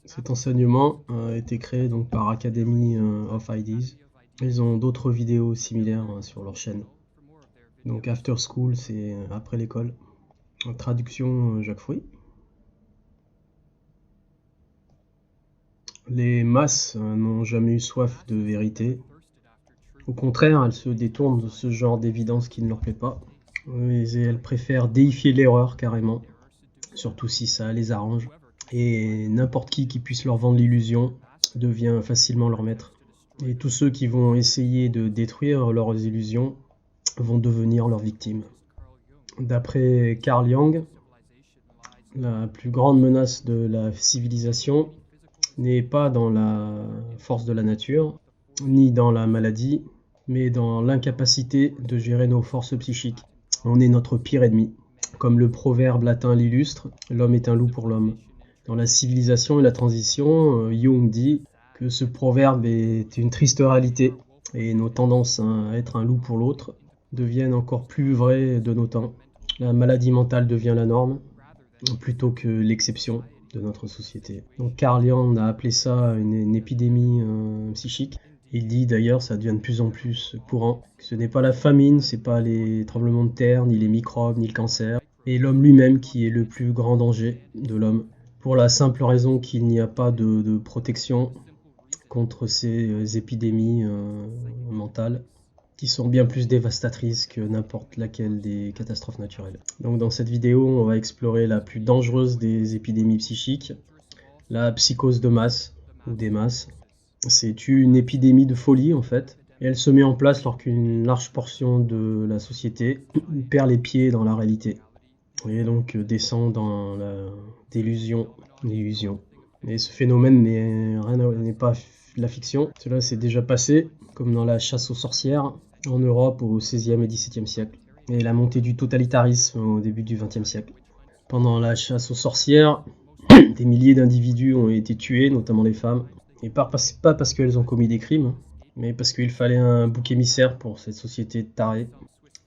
Cet enseignement a été créé donc par Academy of Ideas. Ils ont d'autres vidéos similaires sur leur chaîne. Donc After School, c'est après l'école. En traduction, Jacques Fruit. Les masses n'ont jamais eu soif de vérité. Au contraire, elles se détournent de ce genre d'évidence qui ne leur plaît pas. Et elles préfèrent déifier l'erreur carrément, surtout si ça les arrange. Et n'importe qui puisse leur vendre l'illusion devient facilement leur maître. Et tous ceux qui vont essayer de détruire leurs illusions vont devenir leurs victimes. D'après Carl Jung, la plus grande menace de la civilisation n'est pas dans la force de la nature, ni dans la maladie, mais dans l'incapacité de gérer nos forces psychiques. On est notre pire ennemi. Comme le proverbe latin l'illustre, l'homme est un loup pour l'homme. Dans la civilisation et la transition, Jung dit que ce proverbe est une triste réalité, et nos tendances à être un loup pour l'autre deviennent encore plus vraies de nos temps. La maladie mentale devient la norme, plutôt que l'exception de notre société. Donc Carl Jung a appelé ça une épidémie psychique. Il dit d'ailleurs, ça devient de plus en plus courant, que ce n'est pas la famine, c'est pas les tremblements de terre, ni les microbes, ni le cancer, et l'homme lui-même qui est le plus grand danger de l'homme, pour la simple raison qu'il n'y a pas de protection contre ces épidémies mentales, qui sont bien plus dévastatrices que n'importe laquelle des catastrophes naturelles. Donc dans cette vidéo, on va explorer la plus dangereuse des épidémies psychiques, la psychose de masse, ou des masses. C'est une épidémie de folie en fait, et elle se met en place lorsqu'une large portion de la société perd les pieds dans la réalité, et donc descend dans l'illusion. Et ce phénomène n'est pas la fiction, cela s'est déjà passé, comme dans la chasse aux sorcières, en Europe au XVIe et XVIIe siècle, et la montée du totalitarisme au début du XXe siècle. Pendant la chasse aux sorcières, des milliers d'individus ont été tués, notamment les femmes, et pas parce qu'elles ont commis des crimes, mais parce qu'il fallait un bouc émissaire pour cette société tarée.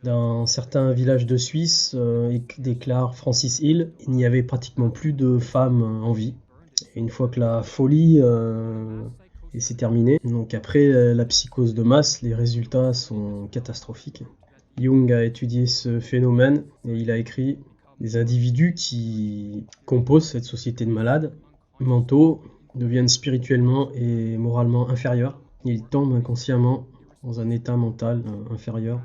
Dans certains villages de Suisse, déclare Francis Hill, il n'y avait pratiquement plus de femmes en vie. Et une fois que la folie c'est terminé, donc après la psychose de masse, les résultats sont catastrophiques. Jung a étudié ce phénomène et il a écrit des individus qui composent cette société de malades mentaux deviennent spirituellement et moralement inférieurs. Ils tombent inconsciemment dans un état mental inférieur.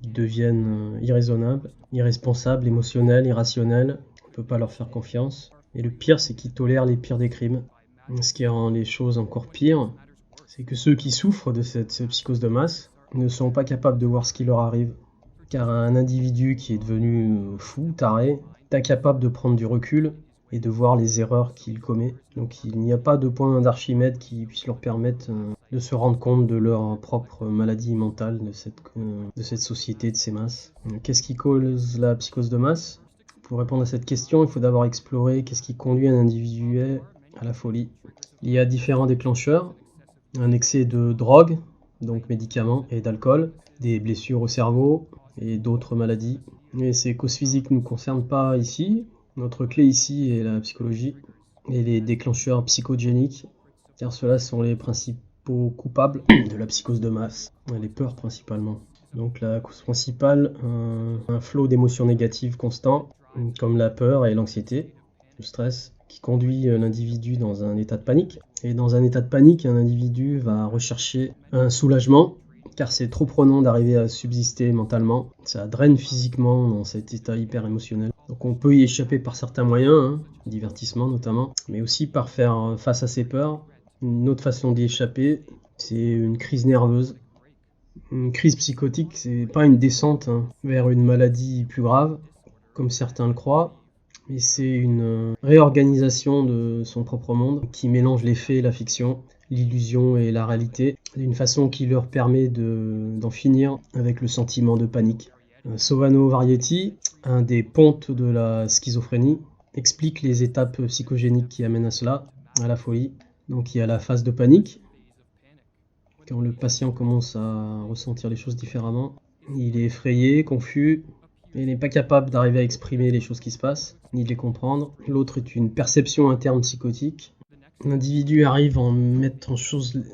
Ils deviennent irraisonnables, irresponsables, émotionnels, irrationnels. On ne peut pas leur faire confiance. Et le pire, c'est qu'ils tolèrent les pires des crimes. Ce qui rend les choses encore pires, c'est que ceux qui souffrent de cette psychose de masse ne sont pas capables de voir ce qui leur arrive. Car un individu qui est devenu fou, taré, est incapable de prendre du recul et de voir les erreurs qu'il commet. Donc il n'y a pas de point d'Archimède qui puisse leur permettre de se rendre compte de leur propre maladie mentale, de cette société, de ces masses. Qu'est-ce qui cause la psychose de masse ? Pour répondre à cette question, il faut d'abord explorer qu'est-ce qui conduit un individu à la folie. Il y a différents déclencheurs, un excès de drogue, donc médicaments et d'alcool, des blessures au cerveau et d'autres maladies. Mais ces causes physiques ne nous concernent pas ici. Notre clé ici est la psychologie et les déclencheurs psychogéniques, car ceux-là sont les principaux coupables de la psychose de masse, les peurs principalement. Donc la cause principale, un flot d'émotions négatives constant, comme la peur et l'anxiété, le stress, qui conduit l'individu dans un état de panique. Et dans un état de panique, un individu va rechercher un soulagement, car c'est trop prenant d'arriver à subsister mentalement. Ça draine physiquement dans cet état hyper émotionnel. Donc on peut y échapper par certains moyens, divertissement notamment, mais aussi par faire face à ses peurs. Une autre façon d'y échapper, c'est une crise nerveuse. Une crise psychotique, c'est pas une descente vers une maladie plus grave, comme certains le croient, mais c'est une réorganisation de son propre monde qui mélange les faits et la fiction, l'illusion et la réalité, d'une façon qui leur permet d'en finir avec le sentiment de panique. Sovano Varietti, un des pontes de la schizophrénie, explique les étapes psychogéniques qui amènent à cela, à la folie. Donc il y a la phase de panique, quand le patient commence à ressentir les choses différemment. Il est effrayé, confus, et n'est pas capable d'arriver à exprimer les choses qui se passent, ni de les comprendre. L'autre est une perception interne psychotique. L'individu arrive à mettre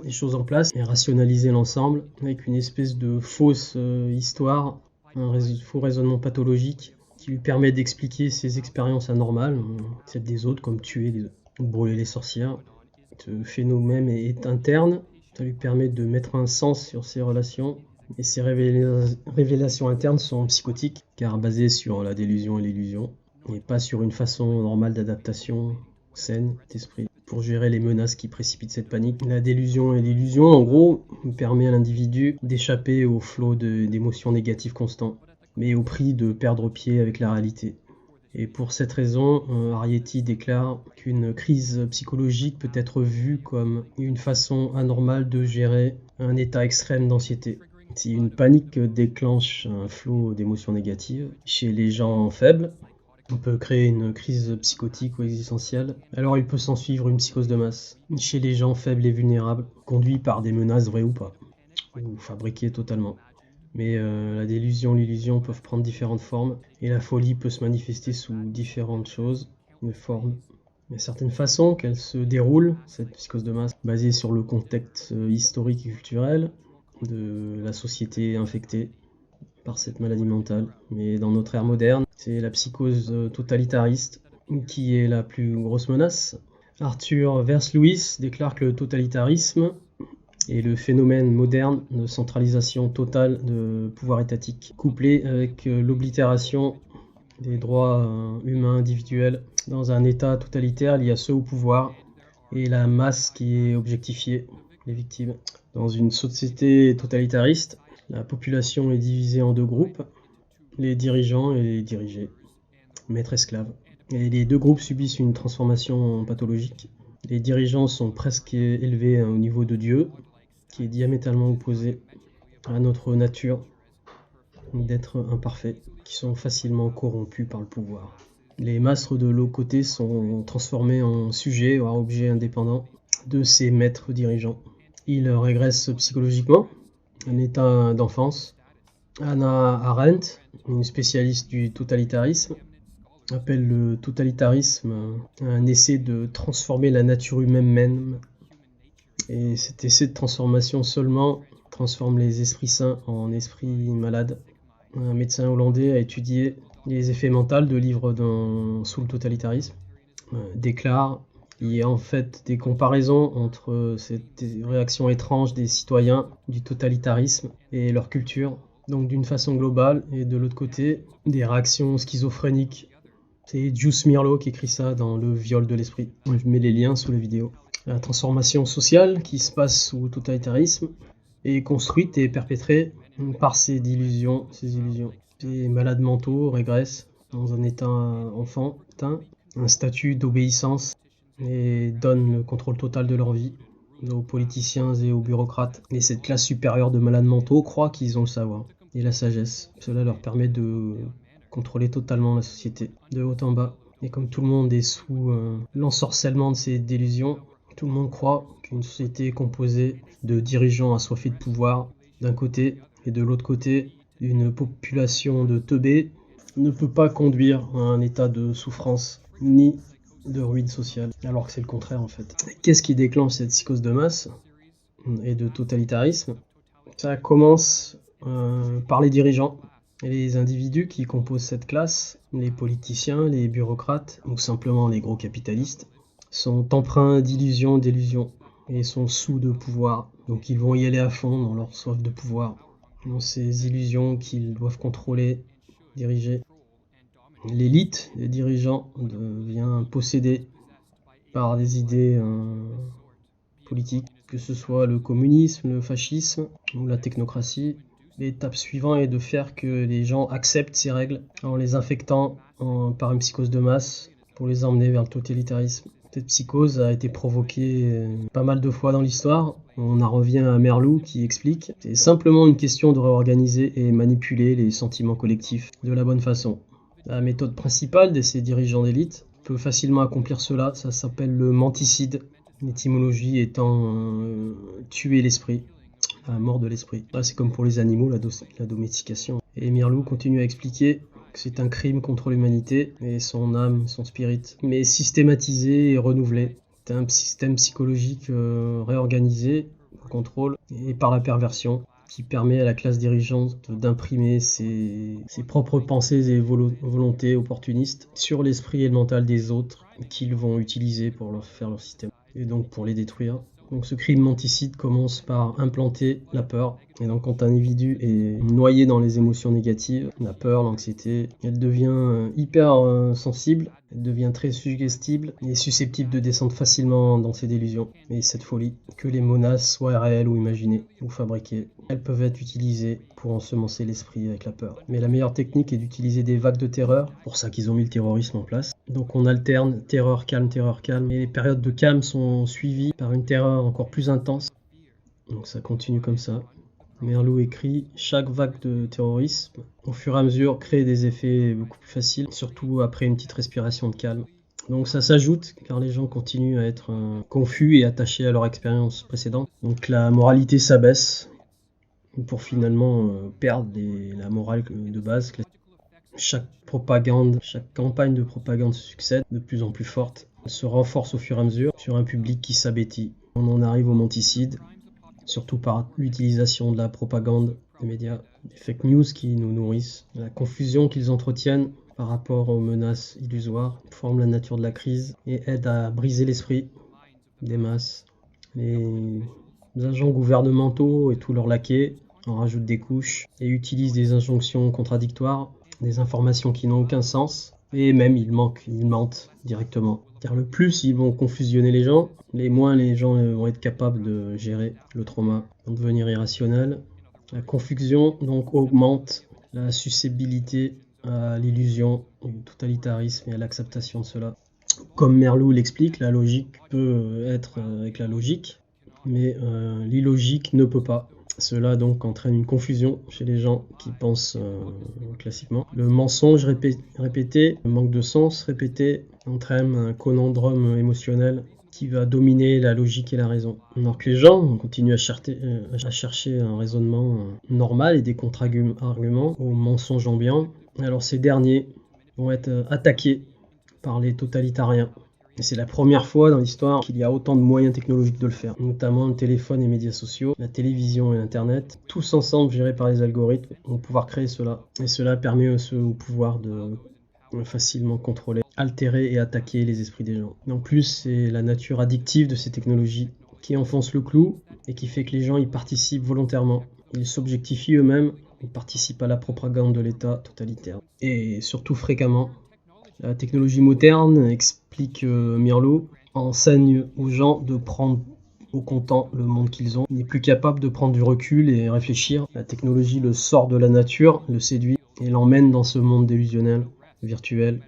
les choses en place et rationaliser l'ensemble avec une espèce de fausse histoire, un faux raisonnement pathologique qui lui permet d'expliquer ses expériences anormales, celles des autres, comme tuer ou brûler les sorcières. Ce phénomène est interne, ça lui permet de mettre un sens sur ses relations, et ces révélations internes sont psychotiques, car basées sur la délusion et l'illusion, et pas sur une façon normale d'adaptation saine d'esprit. Pour gérer les menaces qui précipitent cette panique, la délusion et l'illusion, en gros, permet à l'individu d'échapper au flot d'émotions négatives constants, mais au prix de perdre pied avec la réalité. Et pour cette raison, Arrietty déclare qu'une crise psychologique peut être vue comme une façon anormale de gérer un état extrême d'anxiété. Si une panique déclenche un flot d'émotions négatives chez les gens faibles, on peut créer une crise psychotique ou existentielle, alors il peut s'en suivre une psychose de masse chez les gens faibles et vulnérables, conduits par des menaces vraies ou pas, ou fabriquées totalement. Mais la délusion, l'illusion peuvent prendre différentes formes, et la folie peut se manifester sous différentes choses, une forme. Il y a certaines façons qu'elle se déroule, cette psychose de masse, basée sur le contexte historique et culturel de la société infectée par cette maladie mentale. Mais dans notre ère moderne, c'est la psychose totalitariste qui est la plus grosse menace. Arthur Vers-Lewis déclare que le totalitarisme est le phénomène moderne de centralisation totale de pouvoir étatique, couplé avec l'oblitération des droits humains individuels dans un état totalitaire lié à ceux au pouvoir et la masse qui est objectifiée, les victimes. Dans une société totalitariste, la population est divisée en deux groupes, les dirigeants et les dirigés, maîtres-esclaves. Et les deux groupes subissent une transformation pathologique. Les dirigeants sont presque élevés au niveau de Dieu, qui est diamétralement opposé à notre nature d'être imparfaits, qui sont facilement corrompus par le pouvoir. Les masses de l'autre côté sont transformés en sujets ou objets indépendants de ces maîtres dirigeants. Ils régressent psychologiquement, un état d'enfance. Hannah Arendt, une spécialiste du totalitarisme, appelle le totalitarisme un essai de transformer la nature humaine même. Et cet essai de transformation seulement transforme les esprits sains en esprits malades. Un médecin hollandais a étudié les effets mentaux de livres sous le totalitarisme, déclare qu'il y a en fait des comparaisons entre cette réaction étrange des citoyens du totalitarisme et leur culture, donc d'une façon globale, et de l'autre côté, des réactions schizophréniques. C'est Juice Mirlo qui écrit ça dans Le viol de l'esprit. Je mets les liens sous la vidéo. La transformation sociale qui se passe sous le totalitarisme est construite et perpétrée par ces illusions. Les malades mentaux régressent dans un état enfantin, un statut d'obéissance, et donnent le contrôle total de leur vie aux politiciens et aux bureaucrates. Et cette classe supérieure de malades mentaux croit qu'ils ont le savoir et la sagesse. Cela leur permet de contrôler totalement la société, de haut en bas. Et comme tout le monde est sous l'ensorcellement de ces délusions, tout le monde croit qu'une société est composée de dirigeants assoiffés de pouvoir d'un côté, et de l'autre côté, une population de teubés ne peut pas conduire à un état de souffrance ni de ruine sociale, alors que c'est le contraire en fait. Qu'est-ce qui déclenche cette psychose de masse et de totalitarisme? Ça commence par les dirigeants et les individus qui composent cette classe, les politiciens, les bureaucrates ou simplement les gros capitalistes, sont empreints d'illusions, d'illusions et sont sous de pouvoir. Donc ils vont y aller à fond dans leur soif de pouvoir, dans ces illusions qu'ils doivent contrôler, diriger. L'élite des dirigeants devient possédée par des idées politiques, que ce soit le communisme, le fascisme ou la technocratie. L'étape suivante est de faire que les gens acceptent ces règles en les infectant par une psychose de masse pour les emmener vers le totalitarisme. Cette psychose a été provoquée pas mal de fois dans l'histoire. On en revient à Merleau qui explique: c'est simplement une question de réorganiser et manipuler les sentiments collectifs de la bonne façon. La méthode principale de ces dirigeants d'élite peut facilement accomplir cela, ça s'appelle le menticide, l'étymologie étant tuer l'esprit, la mort de l'esprit. Là, c'est comme pour les animaux, la domestication. Et Merleau continue à expliquer que c'est un crime contre l'humanité et son âme, son spirit, mais systématisé et renouvelé C'est un système psychologique réorganisé, au contrôle, et par la perversion, qui permet à la classe dirigeante d'imprimer ses propres pensées et volontés opportunistes sur l'esprit et le mental des autres qu'ils vont utiliser pour leur faire leur système, et donc pour les détruire. Donc ce crime menticide commence par implanter la peur. Et donc quand un individu est noyé dans les émotions négatives, la peur, l'anxiété, elle devient hyper sensible, elle devient très suggestible et susceptible de descendre facilement dans ses délusions. Et cette folie, que les menaces soient réelles ou imaginées ou fabriquées, elles peuvent être utilisées pour ensemencer l'esprit avec la peur. Mais la meilleure technique est d'utiliser des vagues de terreur, pour ça qu'ils ont mis le terrorisme en place. Donc on alterne terreur, calme, et les périodes de calme sont suivies par une terreur encore plus intense. Donc ça continue comme ça. Merleau écrit « Chaque vague de terrorisme, au fur et à mesure, crée des effets beaucoup plus faciles, surtout après une petite respiration de calme. » Donc ça s'ajoute car les gens continuent à être confus et attachés à leur expérience précédente. Donc la moralité s'abaisse pour finalement perdre la morale de base. Chaque campagne de propagande succède de plus en plus forte, se renforce au fur et à mesure sur un public qui s'abêtit. On en arrive au menticide, surtout par l'utilisation de la propagande des médias, des fake news qui nous nourrissent. La confusion qu'ils entretiennent par rapport aux menaces illusoires forme la nature de la crise et aide à briser l'esprit des masses. Les agents gouvernementaux et tous leurs laquais en rajoutent des couches et utilisent des injonctions contradictoires, des informations qui n'ont aucun sens, et même ils mentent directement. Car le plus ils vont confusionner les gens, les moins les gens vont être capables de gérer le trauma, vont devenir irrationnels. La confusion donc augmente la susceptibilité à l'illusion, au totalitarisme et à l'acceptation de cela. Comme Merleau l'explique, la logique peut être avec la logique, mais l'illogique ne peut pas. Cela donc entraîne une confusion chez les gens qui pensent classiquement. Le mensonge répété, le manque de sens répété entraîne un conondrum émotionnel qui va dominer la logique et la raison. Alors que les gens continuent à chercher un raisonnement normal et des contre-arguments au mensonge ambiant, alors ces derniers vont être attaqués par les totalitariens. Et c'est la première fois dans l'histoire qu'il y a autant de moyens technologiques de le faire, notamment le téléphone et les médias sociaux, la télévision et Internet, tous ensemble gérés par les algorithmes, vont pouvoir créer cela. Et cela permet au pouvoir de facilement contrôler, altérer et attaquer les esprits des gens. En plus, c'est la nature addictive de ces technologies qui enfonce le clou et qui fait que les gens y participent volontairement. Ils s'objectifient eux-mêmes, ils participent à la propagande de l'État totalitaire. Et surtout fréquemment. La technologie moderne, explique Merleau, enseigne aux gens de prendre au comptant le monde qu'ils ont. Il n'est plus capable de prendre du recul et réfléchir. La technologie le sort de la nature, le séduit et l'emmène dans ce monde délusionnel, virtuel.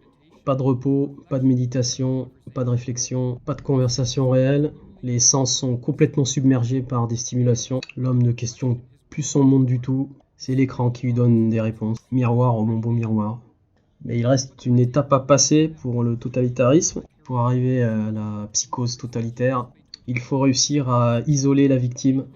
Pas de repos, pas de méditation, pas de réflexion, pas de conversation réelle. Les sens sont complètement submergés par des stimulations. L'homme ne questionne plus son monde du tout. C'est l'écran qui lui donne des réponses. Miroir au mon beau miroir. Mais il reste une étape à passer pour le totalitarisme. Pour arriver à la psychose totalitaire, il faut réussir à isoler la victime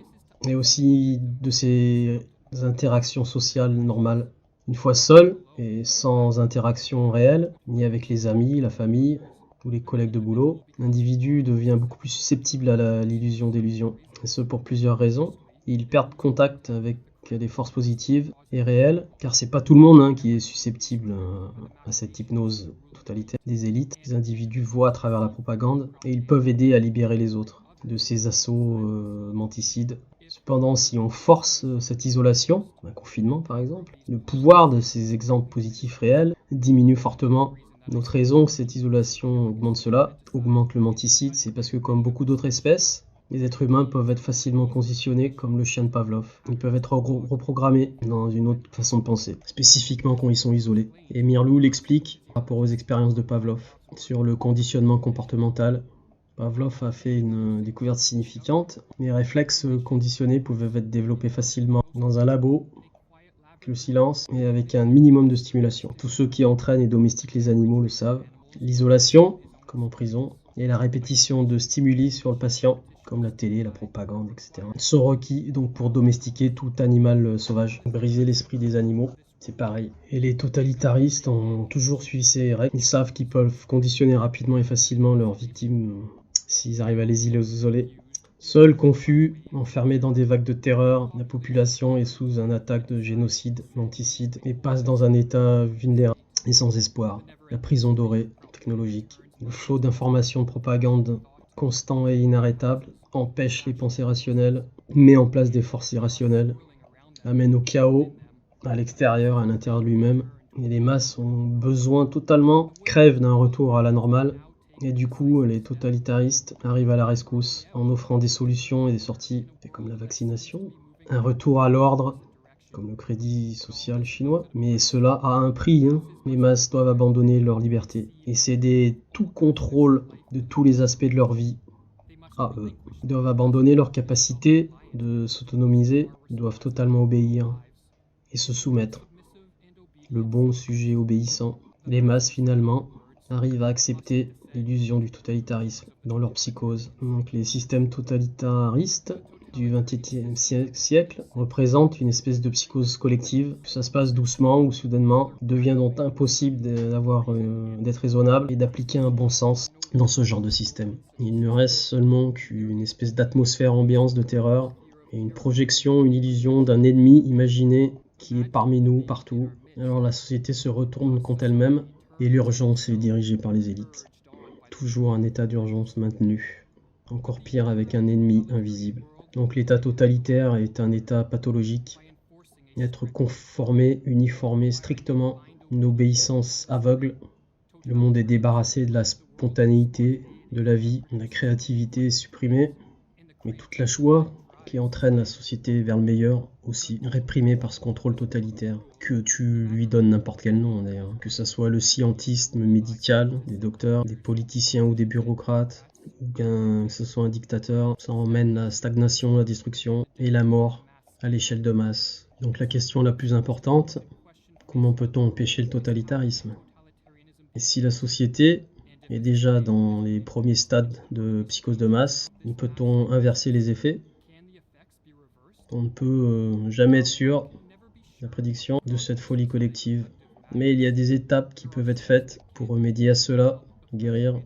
et aussi de ses interactions sociales normales. Une fois seul et sans interaction réelle, ni avec les amis, la famille ou les collègues de boulot, l'individu devient beaucoup plus susceptible à l'illusion-délusion. Et ce pour plusieurs raisons. Il perd contact avec des forces positives et réelles, car c'est pas tout le monde qui est susceptible à cette hypnose totalitaire des élites. Les individus voient à travers la propagande et ils peuvent aider à libérer les autres de ces assauts menticides. Cependant, si on force cette isolation, un confinement par exemple, le pouvoir de ces exemples positifs réels diminue fortement. Notre raison que cette isolation augmente le menticide, c'est parce que comme beaucoup d'autres espèces, les êtres humains peuvent être facilement conditionnés comme le chien de Pavlov. Ils peuvent être reprogrammés dans une autre façon de penser, spécifiquement quand ils sont isolés. Et Merleau l'explique par rapport aux expériences de Pavlov sur le conditionnement comportemental. Pavlov a fait une découverte significante. Les réflexes conditionnés pouvaient être développés facilement dans un labo, avec le silence et avec un minimum de stimulation. Tous ceux qui entraînent et domestiquent les animaux le savent. L'isolation, comme en prison, et la répétition de stimuli sur le patient, comme la télé, la propagande, etc., sont requis donc pour domestiquer tout animal sauvage. Briser l'esprit des animaux, c'est pareil. Et les totalitaristes ont toujours suivi ces règles. Ils savent qu'ils peuvent conditionner rapidement et facilement leurs victimes s'ils arrivent à les isoler. Seul, confus, enfermé dans des vagues de terreur, la population est sous un attaque de génocide, menticide, et passe dans un état vulnérable et sans espoir. La prison dorée, technologique. Le flot d'informations de propagande constant et inarrêtable empêche les pensées rationnelles, met en place des forces irrationnelles, amène au chaos à l'extérieur, à l'intérieur de lui-même. Et les masses ont besoin totalement, crèvent d'un retour à la normale. Et du coup, les totalitaristes arrivent à la rescousse en offrant des solutions et des sorties, comme la vaccination, un retour à l'ordre, comme le crédit social chinois. Mais cela a un prix, hein. Les masses doivent abandonner leur liberté et céder tout contrôle de tous les aspects de leur vie à eux. Ils doivent abandonner leur capacité de s'autonomiser, ils doivent totalement obéir et se soumettre. Le bon sujet obéissant. Les masses, finalement, arrivent à accepter l'illusion du totalitarisme dans leur psychose. Donc les systèmes totalitaristes du XXe siècle représentent une espèce de psychose collective. Ça se passe doucement ou soudainement, devient donc impossible d'être raisonnable et d'appliquer un bon sens dans ce genre de système. Il ne reste seulement qu'une espèce d'atmosphère ambiance de terreur et une projection, une illusion d'un ennemi imaginé qui est parmi nous, partout. Alors la société se retourne contre elle-même et l'urgence est dirigée par les élites. Toujours un état d'urgence maintenu. Encore pire avec un ennemi invisible. Donc l'état totalitaire est un état pathologique. Être conformé, uniformé strictement, une obéissance aveugle. Le monde est débarrassé de la spontanéité, de la vie, la créativité est supprimée. Mais toute la joie qui entraîne la société vers le meilleur aussi, réprimée par ce contrôle totalitaire. Que tu lui donnes n'importe quel nom d'ailleurs, que ce soit le scientisme médical, des docteurs, des politiciens ou des bureaucrates, ou que ce soit un dictateur, ça emmène la stagnation, la destruction et la mort à l'échelle de masse. Donc la question la plus importante, comment peut-on empêcher le totalitarisme ? Et si la société est déjà dans les premiers stades de psychose de masse, peut-on inverser les effets ? On ne peut jamais être sûr, la prédiction, de cette folie collective. Mais il y a des étapes qui peuvent être faites pour remédier à cela, guérir,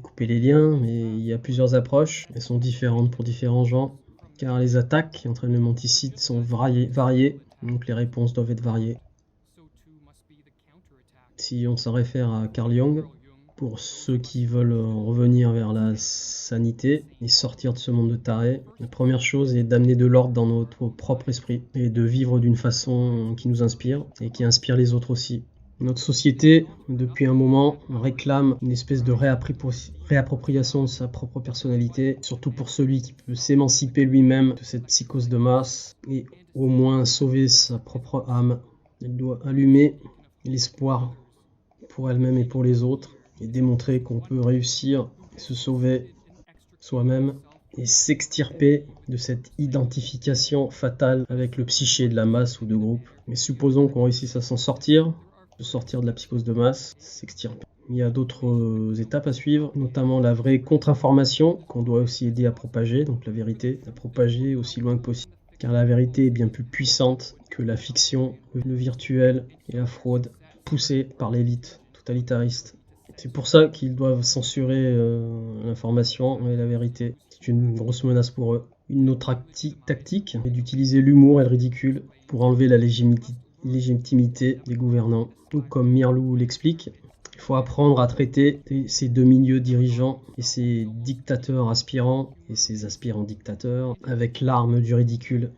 couper les liens, mais il y a plusieurs approches. Elles sont différentes pour différents gens, car les attaques qui entraînent le menticide sont variées, donc les réponses doivent être variées. Si on s'en réfère à Carl Jung, pour ceux qui veulent revenir vers la sanité et sortir de ce monde de tarés, la première chose est d'amener de l'ordre dans notre propre esprit et de vivre d'une façon qui nous inspire et qui inspire les autres aussi. Notre société, depuis un moment, réclame une espèce de réappropriation de sa propre personnalité, surtout pour celui qui peut s'émanciper lui-même de cette psychose de masse et au moins sauver sa propre âme. Elle doit allumer l'espoir pour elle-même et pour les autres, et démontrer qu'on peut réussir et se sauver soi-même et s'extirper de cette identification fatale avec le psyché de la masse ou de groupe. Mais supposons qu'on réussisse à s'en sortir, de sortir de la psychose de masse, s'extirper. Il y a d'autres étapes à suivre, notamment la vraie contre-information qu'on doit aussi aider à propager, donc la vérité, à propager aussi loin que possible. Car la vérité est bien plus puissante que la fiction, le virtuel et la fraude poussée par l'élite totalitariste. C'est pour ça qu'ils doivent censurer l'information et la vérité. C'est une grosse menace pour eux. Une autre tactique est d'utiliser l'humour et le ridicule pour enlever la légitimité des gouvernants. Ou comme Mirlou l'explique, il faut apprendre à traiter ces deux milieux dirigeants et ces dictateurs aspirants et ces aspirants dictateurs avec l'arme du ridicule.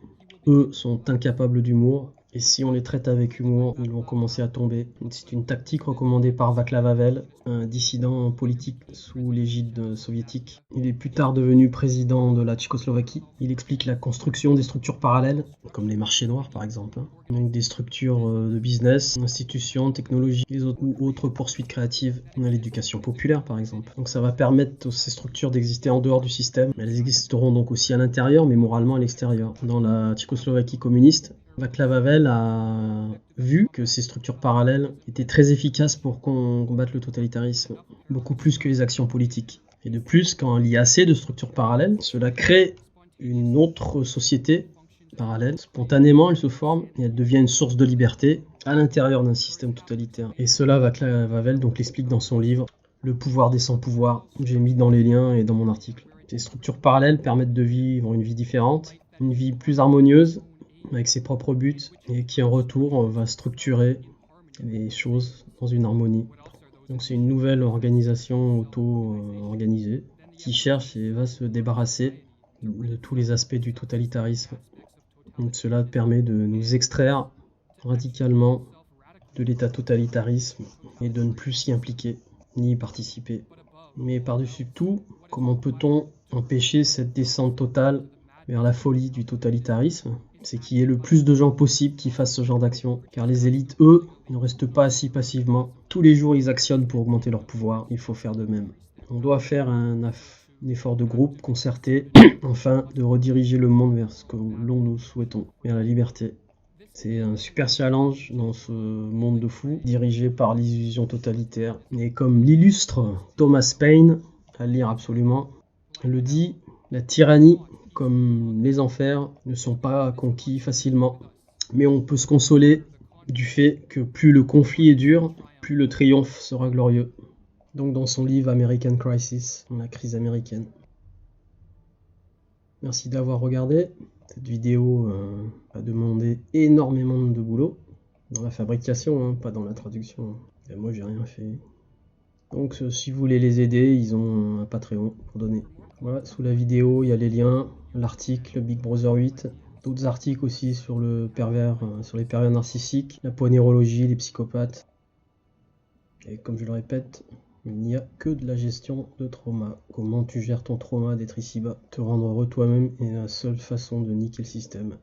Eux sont incapables d'humour. Et si on les traite avec humour, ils vont commencer à tomber. C'est une tactique recommandée par Václav Havel, un dissident politique sous l'égide soviétique. Il est plus tard devenu président de la Tchécoslovaquie. Il explique la construction des structures parallèles, comme les marchés noirs par exemple. Donc des structures de business, institutions, technologies, ou autres poursuites créatives, l'éducation populaire par exemple. Donc ça va permettre à ces structures d'exister en dehors du système. Elles existeront donc aussi à l'intérieur, mais moralement à l'extérieur. Dans la Tchécoslovaquie communiste, Václav Havel a vu que ces structures parallèles étaient très efficaces pour combattre le totalitarisme, beaucoup plus que les actions politiques. Et de plus, quand il y a assez de structures parallèles, cela crée une autre société parallèle. Spontanément, elle se forme et elle devient une source de liberté à l'intérieur d'un système totalitaire. Et cela, Václav Havel donc l'explique dans son livre « le pouvoir des sans-pouvoirs. J'ai mis dans les liens et dans mon article. Ces structures parallèles permettent de vivre une vie différente, une vie plus harmonieuse, avec ses propres buts, et qui en retour va structurer les choses dans une harmonie. Donc c'est une nouvelle organisation auto-organisée qui cherche et va se débarrasser de tous les aspects du totalitarisme. Donc cela permet de nous extraire radicalement de l'état totalitarisme et de ne plus s'y impliquer ni y participer. Mais par-dessus tout, comment peut-on empêcher cette descente totale vers la folie du totalitarisme? C'est qu'il y ait le plus de gens possible qui fassent ce genre d'action, car les élites, eux, ne restent pas assis passivement. Tous les jours, ils actionnent pour augmenter leur pouvoir, il faut faire de même. On doit faire un effort de groupe concerté, afin de rediriger le monde vers ce que nous souhaitons, vers la liberté. C'est un super challenge dans ce monde de fous, dirigé par l'illusion totalitaire. Et comme l'illustre Thomas Paine, à lire absolument, le dit, la tyrannie, comme les enfers, ne sont pas conquis facilement. Mais on peut se consoler du fait que plus le conflit est dur, plus le triomphe sera glorieux. Donc dans son livre American Crisis, la crise américaine. Merci d'avoir regardé. Cette vidéo a demandé énormément de boulot dans la fabrication, pas dans la traduction. Et moi j'ai rien fait. Donc si vous voulez les aider, ils ont un Patreon pour donner. Voilà, sous la vidéo il y a les liens, l'article Big Brother 8, d'autres articles aussi sur le pervers, sur les pervers narcissiques, la ponérologie, les psychopathes. Et comme je le répète, il n'y a que de la gestion de trauma. Comment tu gères ton trauma d'être ici-bas? Te rendre heureux toi-même est la seule façon de niquer le système.